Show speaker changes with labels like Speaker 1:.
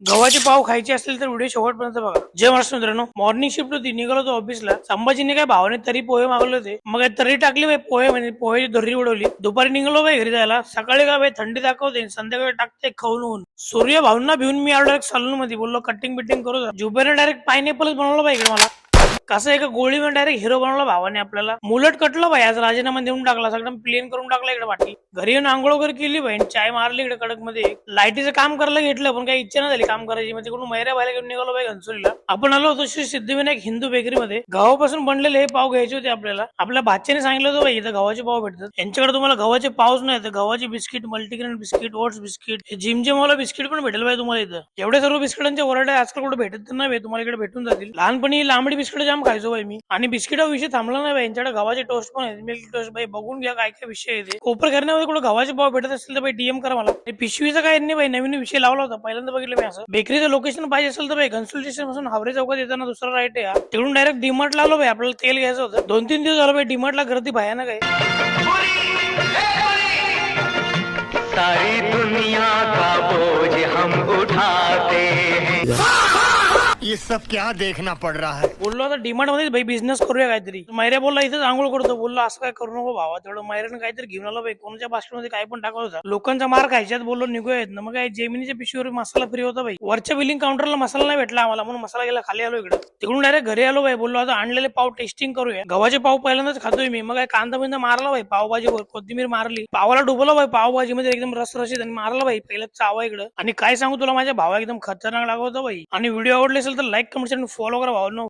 Speaker 1: गव्हाचे पाव खायचे असतील तर व्हिडिओ शेवटपर्यंत बघा. जय महाराष्ट्र मित्रांनो, मॉर्निंग शिफ्ट होती, निघालो होतो ऑफिसला. संभाजीने काय भावाने तरी पोहे मागवले होते, मग तरी टाकली बाई पोहे, म्हणजे पोहे धरी उडवली. दुपारी निघालो बाई घरी जायला. सकाळी काय बाई थंडी दाखवते, संध्याकाळी टाकते खाऊन ऊन. सूर्य भाऊंना भिवून मी आलो डायरेक्ट सलून मध्ये, बोललो कटिंग बिटिंग करू. जुबेरने डायरेक्ट पायनॅपलच बनवलं बाई इकडे मला. कसं एका गोळीमध्ये डायरेक्ट हिरो बनवला भावाने आपल्याला. मुलट कटलं भाई, आज राजीनामा देऊन टाकला, सगळं प्लेन करून टाकला इकडे वाटी. घरी येऊन आंघोळ वगैरे केली भाई, चाय मारली इकडे कडक मध्ये. लाईटीचं काम करायला घेतलं, पण काही इच्छा नाही झाली काम करायची. मग तिकडून मैऱ्या बाहेर घेऊन निघालो बाई घनसोलीला. आपण आलो होतो श्री सिद्धिविनायक हिंदू बेकरीमध्ये. गव्हापासून बनलेले हे पाव घ्यायचे होते आपल्याला. आपल्या भाच्याने सांगितलं होतं भाई इथं गव्हाचे पाव भेटतात. यांच्याकडे तुम्हाला गव्हाचे पावच नाही, तर गव्हाचे biscuit, multigrain biscuit, oats biscuit, जिमवाला बिस्किट पण भेटेल भाई तुम्हाला इथं. एवढे सर्व बिस्किटांचे वरायटी आजकाल कुठे भेटत नाही, तुम्हाला इकडे भेटून जातील. लहानपणी लांबडी बिस्किट जाम खायचो भाई मी. आणि बिस्किटा विषय थांबला नाही भाई, यांच्याकडे गव्हाचे टोस्ट पण आहेत, मिल्क टोस्ट. भाई बघून घ्या काय काय विषय आहे. कोपर करण्यामध्ये कुठे गव्हाचे पाव भेटत असतील तर भाई डीएम करा मला. पिशवीचा काय नाही भाई, नवीन विषय लावला होता, पहिल्यांदा बघितलं मी असं. बेकरीचं लोकेशन पाहिजे असेल तर भाई घनसोली स्टेशन पासून हावरे चौकात येताना दुसरा राईट आहे. तिकडून डायरेक्ट डीमार्ट लावलो भाई, आपल्याला तेल घ्यायचं होतं. 2-3 दिवस झालं भाई डीमार्टला गर्दी भयानक आहे.
Speaker 2: सारी दुनिया का बोझ हम उठाते हैं।
Speaker 3: ये सब क्या देखना पड़ रहा है।
Speaker 1: बोललो आता डीमार्ट मध्ये भाई बिझनेस करूया काहीतरी. मैऱ्या बोलला इथेच आंघोळ करतो, बोललो असं काय करू नको भावा. तेवढं मैऱ्यानं काहीतरी घेऊन आलो भाई, कोणाच्या बास्केटमध्ये काय पण टाकत होता. लोकांचा मार खायच्यात, बोललो निघूयात ना. मग काय जेमिनीच्या पिशवीवर मसाला फ्री होता भाई. वरच्या बिलिंग काउंटरला मसाला नाही भेटला आम्हाला, म्हणून मसाला गेला खाली. आलो इकडे, तिकडून डायरेक्ट घरी आलो भाई. बोललो आता आणलेले पाव टेस्टिंग करूया. गव्हाचे पाव पहिल्यांदाच खातोय मी. मग काय कांदा बिंदा मारला भाई, पावभाजीवर कोथिंबीर मारली, पावाला डुबवलं भाई पावभाजी मध्ये एकदम रसरशीत, आणि मारला भाई पहिलं चावा इकडं. आणि काय सांगू तुला, माझ्या भावा एकदम खतरनाक लागत होता भाई. आणि व्हिडिओ आवडले असेल तर लाईक, कमेंट, फॉलो करा भावांनो.